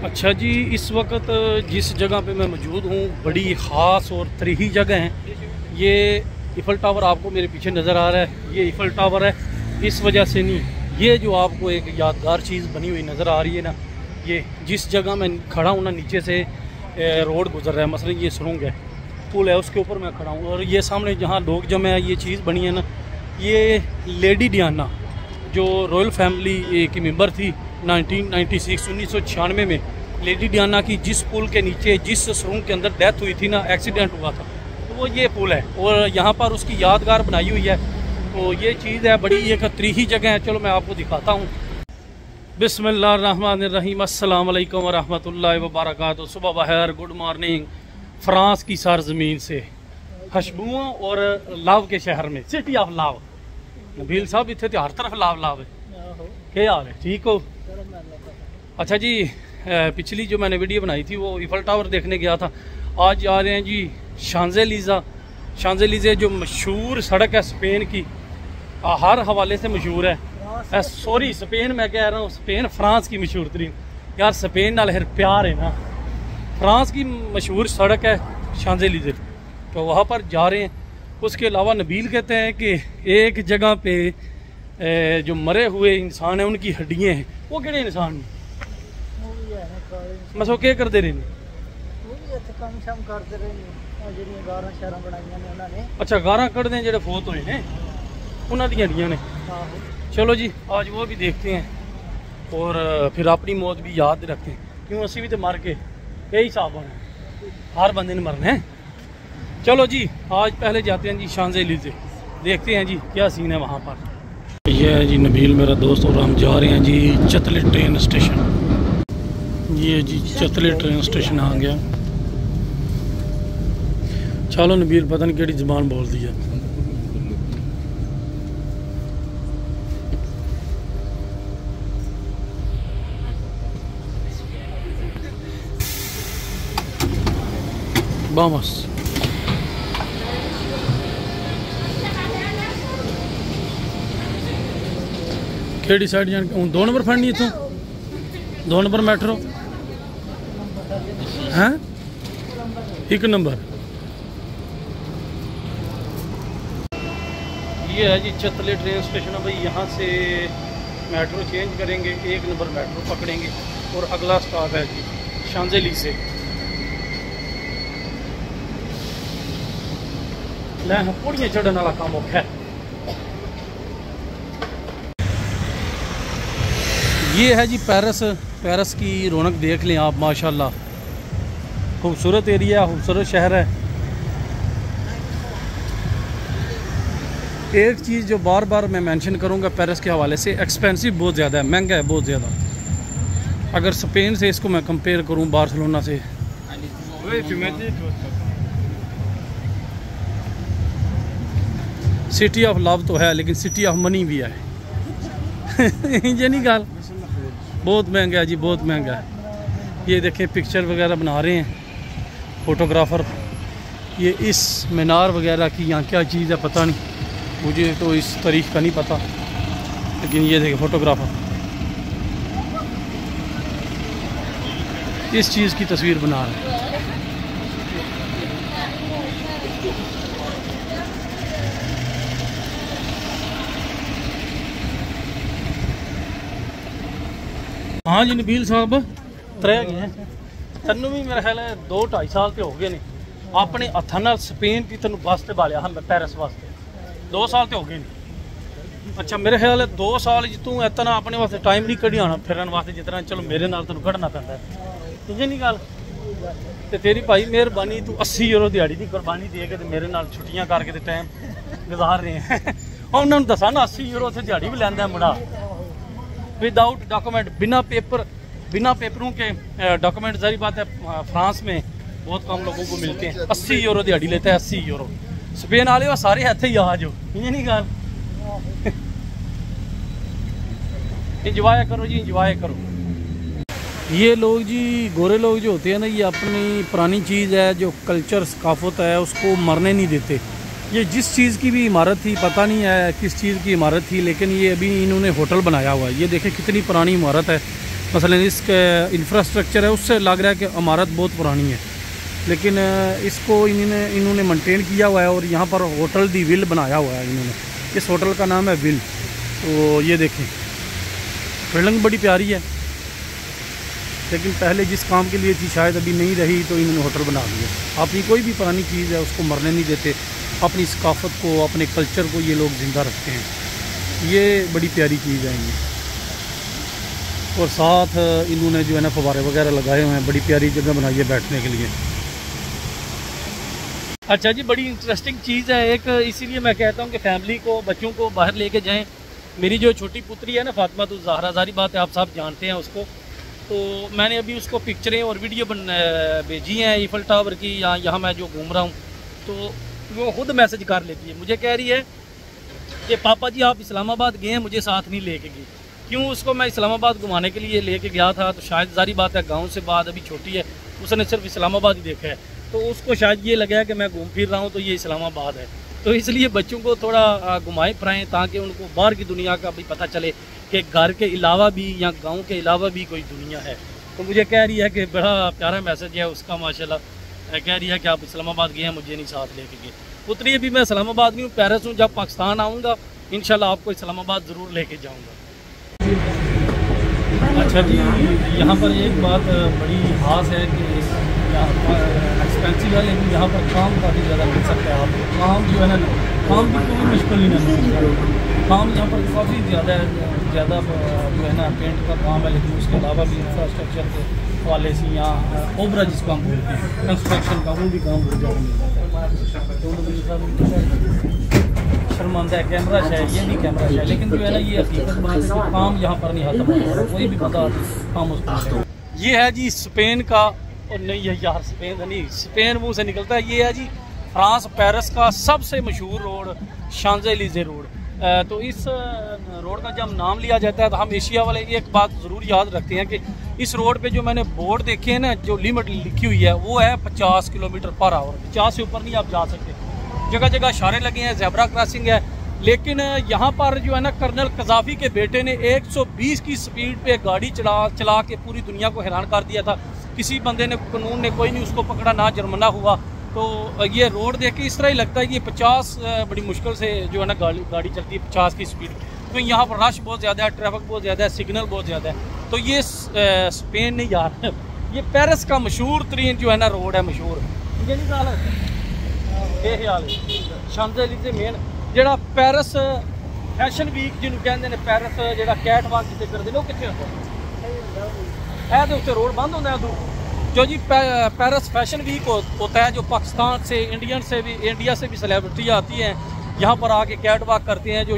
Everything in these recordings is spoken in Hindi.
अच्छा जी, इस वक्त जिस जगह पे मैं मौजूद हूँ बड़ी ख़ास और तरीही जगह है। ये ईफल टावर आपको मेरे पीछे नज़र आ रहा है, ये ईफल टावर है। इस वजह से नहीं, ये जो आपको एक यादगार चीज़ बनी हुई नज़र आ रही है ना, ये जिस जगह मैं खड़ा हूँ ना, नीचे से रोड गुजर रहा है, मसलन ये सुरंग है, पुल है, उसके ऊपर मैं खड़ा हूँ। और ये सामने जहाँ लोग जमे हैं, ये चीज़ बनी है ना, ये लेडी डियाना जो रॉयल फैमिली की मेंबर थी 1996 में, लेडी डियाना की जिस पुल के नीचे, जिस सुरंग के अंदर डेथ हुई थी ना, एक्सीडेंट हुआ था, तो वो ये पुल है और यहाँ पर उसकी यादगार बनाई हुई है। तो ये चीज़ है, बड़ी एक तरीही जगह है। चलो मैं आपको दिखाता हूँ। बिस्मिल्लाहिर्रहमानिर्रहीम, अस्सलाम वालेकुम वरहमतुल्लाहि वबरकातुहू। सुबह बखैर, गुड मॉर्निंग। फ्रांस की सरजमीन से, खुशबुओं और लव के शहर में, सिटी ऑफ लव। नबील साहब इतने तो हर तरफ लाव लाव है। क्या हाल है, ठीक हो? अच्छा जी, पिछली जो मैंने वीडियो बनाई थी वो ईफल टावर देखने गया था। आज जा रहे हैं जी शांज़ेलीज़े। शांज़ेलीज़े जो मशहूर सड़क है स्पेन की, हर हवाले से मशहूर है। सॉरी, स्पेन मैं कह रहा हूँ, स्पेन, फ्रांस की मशहूर तरीन। यार स्पेन नाल फिर प्यार है ना। फ्रांस की मशहूर सड़क है शांज़ेलीज़े, तो वहाँ पर जा रहे हैं। उसके अलावा नबील कहते हैं कि एक जगह पे जो मरे हुए इंसान हैं उनकी हड्डियाँ हैं। वो किहड़े इंसान मसो क्या करते रहे? अच्छा, गारा कढ़दे जेडे फोत हुए हैं उन्होंने दी हड्डियाँ ने। चलो जी, आज वो भी देखते हैं और फिर अपनी मौत भी याद रखते हैं, क्यों असी भी तो मर के यही हिसाब होना, हर बंदे ने मरना है। चलो जी, आज पहले जाते हैं जी शांज़ेलीज़े, देखते हैं जी क्या सीन है वहाँ पर। ये है जी नबील मेरा दोस्त और हम जा रहे हैं जी चतले ट्रेन स्टेशन। ये जी चतले ट्रेन स्टेशन आ गया। चलो नबील, पता नहीं केड़ी ज़बान बोल दी है। Vamos. केड़ी साइड जान? 2 नंबर फड़नी इतों, 2 नंबर मैट्रो हैं, 1 नंबर। ये है जी चतले ट्रेन स्टेशन है भाई। यहाँ से मेट्रो चेंज करेंगे, 1 नंबर मेट्रो पकड़ेंगे और अगला स्टॉप है जी शांज़ेलीज़े। पूड़ियाँ चढ़ने वाला काम औखा है। ये है जी पेरिस। पेरिस की रौनक देख लें आप, माशाल्लाह, खूबसूरत एरिया, खूबसूरत शहर है। एक चीज़ जो बार बार मैं मेंशन करूंगा पेरिस के हवाले से, एक्सपेंसिव बहुत ज़्यादा है, महंगा है बहुत ज़्यादा। अगर स्पेन से इसको मैं कंपेयर करूं बार्सिलोना से, सिटी ऑफ लव तो है लेकिन सिटी ऑफ मनी भी है। ये नहीं गाल, बहुत महंगा है जी, बहुत महंगा है। ये देखें पिक्चर वगैरह बना रहे हैं फ़ोटोग्राफ़र। ये इस मीनार वगैरह की यहाँ क्या चीज़ है पता नहीं, मुझे तो इस तारीख का नहीं पता, लेकिन ये देखें फ़ोटोग्राफ़र इस चीज़ की तस्वीर बना रहे हैं। हाँ जी नबील साहब, 3 गए तेनों भी मेरा ख्याल है 2-2.5 साल तो हो गए ने अपने हथा नाल स्पेन की तेन वास्ते बालिया हम पेरिस वास्ते, 2 साल तो हो गए नहीं। अच्छा, मेरे ख्याल है 2 साल तू इतना अपने वास्ते टाइम नहीं कढ़ी आना फिरन वास्ते जितना चलो मेरे नाल तेन कढ़ना पैंदा है, तुझे नहीं गल? तो तेरी भाई मेहरबानी, तू 80 यूरो दिहाड़ी की कुर्बानी दे के मेरे नाल छुट्टियां करके टाइम गुजार रहे हैं। और उन्होंने दसा ना 80 यूरो से दिहाड़ी भी लैंदा मुंडा, विदाउट डॉक्यूमेंट, बिना पेपरों के डॉक्यूमेंट। सारी बात है, फ्रांस में बहुत कम लोगों को मिलते हैं। 80 यूरो दिहाड़ी लेता है, 80 यूरो। स्पेन वाले वो सारे इत्थे ही आ जाओ, ये नहीं गल। इंजॉय करो जी, इंजॉय करो। ये लोग जी, गोरे लोग जो होते हैं ना, ये अपनी पुरानी चीज़ है, जो कल्चर सकाफत है, उसको मरने नहीं देते। ये जिस चीज़ की भी इमारत थी, पता नहीं है किस चीज़ की इमारत थी, लेकिन ये अभी इन्होंने होटल बनाया हुआ है। ये देखें कितनी पुरानी इमारत है, मसलन इसका इंफ्रास्ट्रक्चर है उससे लग रहा है कि इमारत बहुत पुरानी है, लेकिन इसको इन्होंने मेंटेन किया हुआ है। और यहाँ पर होटल दी विल बनाया हुआ है इन्होंने, इस होटल का नाम है विल। तो ये देखें बिल्डिंग बड़ी प्यारी है, लेकिन पहले जिस काम के लिए थी शायद अभी नहीं रही, तो इन्होंने होटल बना दिया। अपनी कोई भी पुरानी चीज़ है उसको मरने नहीं देते, अपनी सकाफत को, अपने कल्चर को ये लोग ज़िंदा रखते हैं। ये बड़ी प्यारी चीज़ है ये। और साथ इन्होंने जो है ना फव्वारे वगैरह लगाए हुए हैं, बड़ी प्यारी जगह बनाई है बैठने के लिए। अच्छा जी, बड़ी इंटरेस्टिंग चीज़ है एक, इसीलिए मैं कहता हूँ कि फैमिली को, बच्चों को बाहर लेके जाएं। मेरी जो छोटी पुत्री है ना फातिमा तो ज़हरा, ज़ाहिर बात है आप सब जानते हैं उसको, तो मैंने अभी उसको पिक्चरें और वीडियो भेजी हैं ईफल टावर की, यहाँ मैं जो घूम रहा हूँ, तो वो खुद मैसेज कर लेती है, मुझे कह रही है कि पापा जी आप इस्लामाबाद गए हैं, मुझे साथ नहीं लेके गए। क्यों? उसको मैं इस्लामाबाद घुमाने के लिए लेके गया था, तो शायद ज़ाहिर बात है गाँव से बात अभी छोटी है, उसने सिर्फ इस्लामाबाद ही देखा है, तो उसको शायद ये लगा कि मैं घूम फिर रहा हूँ तो ये इस्लामाबाद है। तो इसलिए बच्चों को थोड़ा घुमाएं फिराएं ताकि उनको बाहर की दुनिया का भी पता चले कि घर के अलावा भी या गांव के अलावा भी कोई दुनिया है। तो मुझे कह रही है कि बड़ा प्यारा मैसेज है उसका माशाल्लाह, कह रही है कि आप इस्लामाबाद गए हैं, मुझे नहीं साथ लेके गए। पुत्री अभी मैं इस्लामाबाद नहीं हूँ, पेरिस हूँ, जब पाकिस्तान आऊँगा इंशाल्लाह आपको इस्लामाबाद ज़रूर लेके जाऊँगा। अच्छा जी, यहाँ पर एक बात बड़ी खास है कि यहाँ पर एक्सपेंसिव है, लेकिन यहाँ पर काम काफ़ी ज़्यादा मिल सकता है आपको। काम जो है ना, काम की कोई मुश्किल नहीं है, काम यहाँ पर काफ़ी ज़्यादा जो है ना पेंट का काम है, लेकिन उसके अलावा भी इंफ्रास्ट्रक्चर के हवाले से यहाँ ओबरा जिसको हम बोलते हैं कंस्ट्रक्शन का, वो भी काम बहुत ज़्यादा मिलता है। शर्मांदा है कैमरा शायद, ये भी कैमरा शायद, लेकिन जो है ना ये हकीकत बात है, काम यहाँ पर नहीं खत्म होता, कोई भी बंदा काम उसको। ये है जी स्पेन का, और नहीं है यार स्पेन नहीं, स्पेन मुँह से निकलता है। ये है जी फ्रांस पेरिस का सबसे मशहूर रोड शांज़-एलिज़े रोड। तो इस रोड का जब नाम लिया जाता है तो हम एशिया वाले एक बात ज़रूर याद रखते हैं कि इस रोड पे जो मैंने बोर्ड देखे हैं ना, जो लिमिट लिखी हुई है वो है 50 किलोमीटर पर आवर, 50 से ऊपर नहीं आप जा सकते। जगह जगह इशारे लगे हैं, ज़ेब्रा क्रॉसिंग है, लेकिन यहाँ पर जो है ना कर्नल कज़ाफ़ी के बेटे ने 120 की स्पीड पे गाड़ी चला के पूरी दुनिया को हैरान कर दिया था। किसी बंदे ने, कानून ने कोई नहीं उसको पकड़ा, ना जुर्माना हुआ। तो ये रोड देख के इस तरह ही लगता है कि 50 बड़ी मुश्किल से जो है ना गाड़ी चलती है 50 की स्पीड। तो यहाँ पर रश बहुत ज़्यादा है, ट्रैफिक बहुत ज़्यादा है, सिग्नल बहुत ज़्यादा है। तो ये स्पेन नहीं यार, ये पेरिस का मशहूर तरीन जो है ना रोड है, मशहूर। ये नहीं ख्याल है शांज़-एलिज़े मेन ਜਿਹੜਾ ਪੈਰਿਸ फैशन वीक जिन्होंने कहते हैं, पेरिस जो कैट वॉक जिसे करते हैं, वो कितने होता है उत्ते रोड बंद होता है उधर। जो जी पेरिस फैशन वीक होता है, जो पाकिस्तान से, इंडिया से भी सेलिब्रिटी आती हैं यहाँ पर आके कैट वॉक करते हैं, जो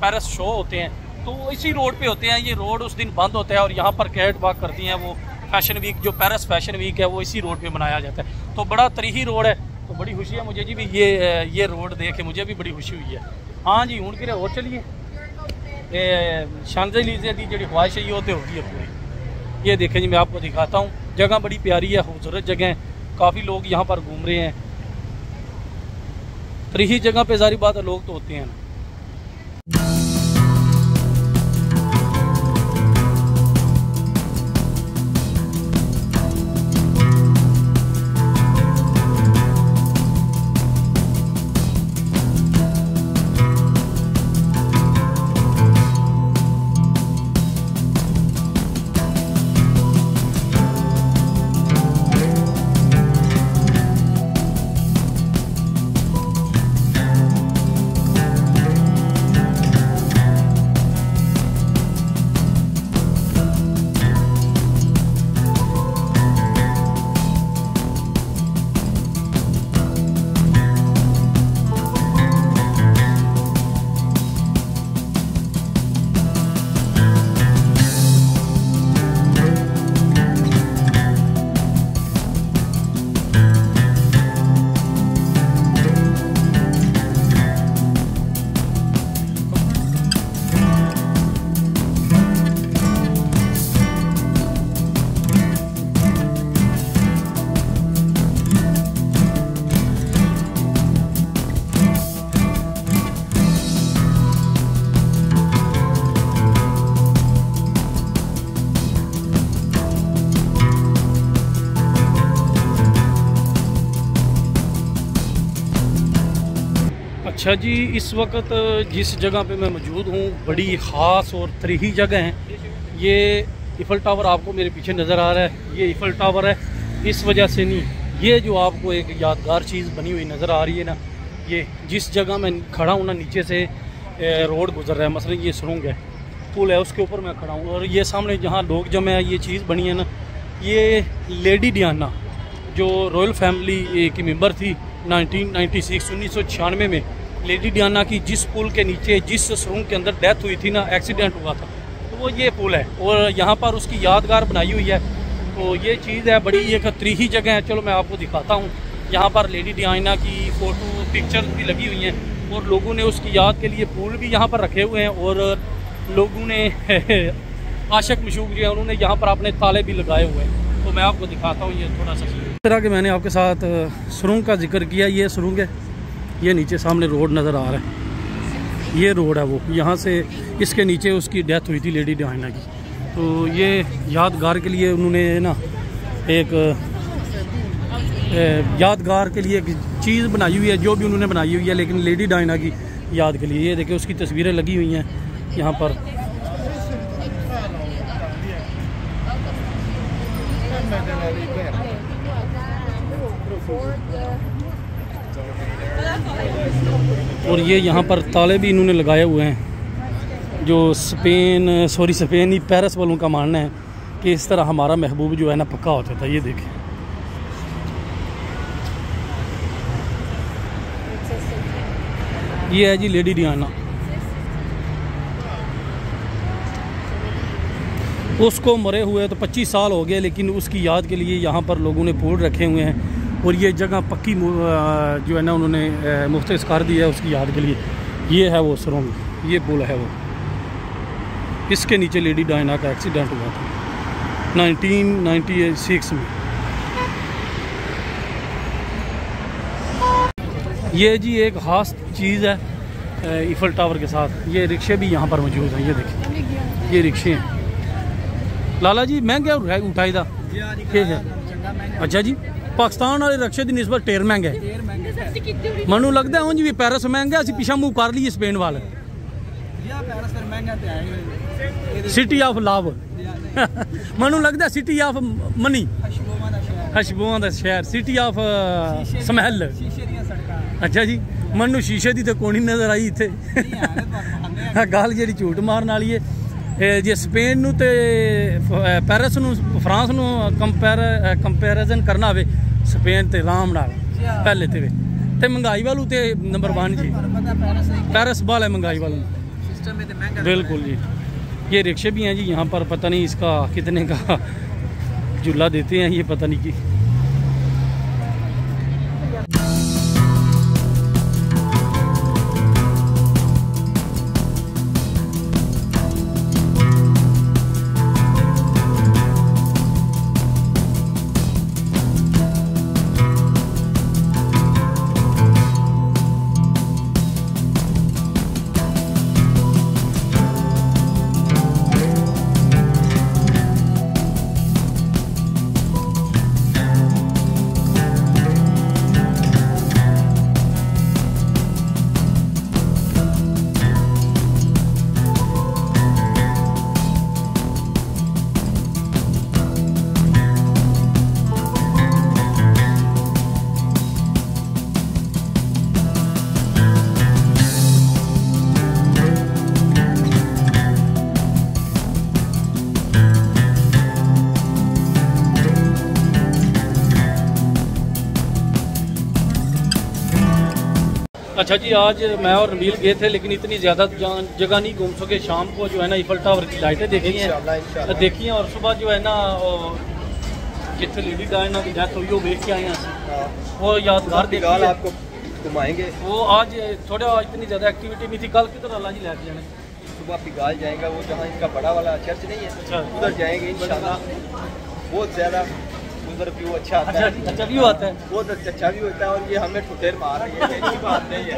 पेरिस शो होते हैं तो इसी रोड पे होते हैं। ये रोड उस दिन बंद होता है और यहाँ पर कैट वॉक करती हैं वो फैशन वीक, जो पेरिस फैशन वीक है वो इसी रोड पे मनाया जाता है। तो बड़ा तरीही रोड है, तो बड़ी खुशी है मुझे जी भी ये रोड देख के मुझे भी बड़ी खुशी हुई है। हाँ जी, हूँ कि और चलिए शांज़-एलिज़े की जी ख्वाहिश है ये तो होगी है पूरी। ये देखें जी, मैं आपको दिखाता हूँ, जगह बड़ी प्यारी है, खूबसूरत जगह है, काफ़ी लोग यहाँ पर घूम रहे हैं। तरीही जगह पे सारी बात है, लोग तो होते हैं ना। अच्छा जी, इस वक्त जिस जगह पे मैं मौजूद हूँ बड़ी ख़ास और तरीही जगह है। ये ईफल टावर आपको मेरे पीछे नज़र आ रहा है, ये ईफल टावर है। इस वजह से नहीं, ये जो आपको एक यादगार चीज़ बनी हुई नज़र आ रही है ना, ये जिस जगह मैं खड़ा हूँ ना, नीचे से रोड गुजर रहा है, मसलन ये सुरंग है, पुल है, उसके ऊपर मैं खड़ा हूँ। और ये सामने जहाँ लोग जमे हैं, ये चीज़ बनी है ना, ये लेडी डियाना जो रॉयल फैमिली की मेंबर थी 1996 में लेडी डियाना की जिस पुल के नीचे, जिस सुरंग के अंदर डेथ हुई थी ना, एक्सीडेंट हुआ था, तो वो ये पुल है और यहाँ पर उसकी यादगार बनाई हुई है। तो ये चीज़ है, बड़ी एक तरीही जगह है। चलो मैं आपको दिखाता हूँ। यहाँ पर लेडी डियाना की फ़ोटो पिक्चर्स भी लगी हुई हैं और लोगों ने उसकी याद के लिए फूल भी यहाँ पर रखे हुए हैं और लोगों ने आशिक मशूक जो है उन्होंने यहाँ पर अपने ताले भी लगाए हुए हैं। तो मैं आपको दिखाता हूँ ये थोड़ा सा। इस तरह के मैंने आपके साथ सुरंग का जिक्र किया, ये सुरंग है, ये नीचे सामने रोड नज़र आ रहा है, ये रोड है वो, यहाँ से इसके नीचे उसकी डेथ हुई थी लेडी डियाना की। तो ये यादगार के लिए उन्होंने ना एक यादगार के लिए एक चीज़ बनाई हुई है, जो भी उन्होंने बनाई हुई है, लेकिन लेडी डियाना की याद के लिए। ये देखिए उसकी तस्वीरें लगी हुई हैं यहाँ पर। और ये यहाँ पर ताले भी इन्होंने लगाए हुए हैं, जो स्पेन नहीं पेरिस वालों का मानना है कि इस तरह हमारा महबूब जो है ना पक्का होता था। ये देखें, ये है जी लेडी डियाना। उसको मरे हुए तो 25 साल हो गए, लेकिन उसकी याद के लिए यहाँ पर लोगों ने फूल रखे हुए हैं और ये जगह पक्की जो है ना उन्होंने मुख्तस कर दी है उसकी याद के लिए। ये है वो सुरंग, ये पुल है वो, इसके नीचे लेडी डियाना का एक्सीडेंट हुआ था 1996 में। ये जी एक ख़ास चीज़ है ईफल टावर के साथ, ये रिक्शे भी यहाँ पर मौजूद हैं। ये देखिए, ये रिक्शे हैं। लाला जी महंगे उठाई था है? अच्छा जी, पाकिस्तान वाले रिक्शे की निस्बत ढेर महंगे है। मनु लगता है भी पेरिस महंगा, असी पिछा मूव कर लीए स्पेन वाले। सिटी ऑफ लव मनु लगता सिटी ऑफ मनी, खुशबुआं दा शहर, सिटी ऑफ स्मैल। अच्छा जी, मनु शीशे की तो कोई नज़र आई इतने गल जी झूठ मारन वाली है। जे स्पेन नूं ते पेरिस नूं फ्रांस नूं कंपैरिजन करना हो, स्पेन ते आराम नाल पहले ते महंगाई वालू ते नंबर 1 जी, पेरिस वाले महंगाई वालू बिल्कुल जी। ये रिक्शे भी हैं जी यहाँ पर, पता नहीं इसका कितने का झूला देते हैं, ये पता नहीं कि। अच्छा जी, आज मैं और नबील गए थे, लेकिन इतनी ज़्यादा जगह नहीं घूम सके। शाम को जो है ना ईफल टावर की लाइटें देखी हैं और सुबह जो है ना जितने लेडी डियाना की डेथ हुई वो देख के आए हैं, वो यादगार दिगाल आपको घुमाएंगे। वो आज थोड़ा इतनी ज़्यादा एक्टिविटी नहीं थी। कल की तरह अल्लाह जी लेके जाने, सुबह पिगाल जाएगा, वो जहाँ इनका बड़ा वाला चर्च नहीं है, उधर जाएंगे इंशाल्लाह। बहुत ज़्यादा मंजर व्यू अच्छा आता है। अच्छा व्यू आता है, बहुत अच्छा व्यू होता है। और ये हमें ठुठेर मार रही है, अच्छी बात नहीं है।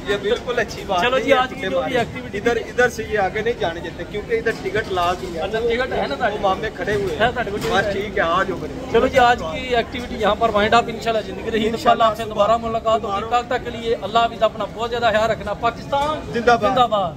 ये बिल्कुल अच्छी बात। चलो जी, आज की जो भी एक्टिविटी इधर से ये आगे नहीं जाने देते क्योंकि इधर टिकट ला दी है। अच्छा टिकट है ना, वो मामले खड़े हुए हैं। बस ठीक है, आज हो गए। चलो जी, आज की एक्टिविटी यहाँ पर वाइंड अप। इंशाल्लाह जिंदगी रही, इंशाल्लाह आपसे दोबारा मुलाकात होगी। तब तक के लिए अल्लाह हाफिज़, अपना बहुत ज्यादा ख्याल रखना। पाकिस्तान जिंदाबाद। जिंदाबाद।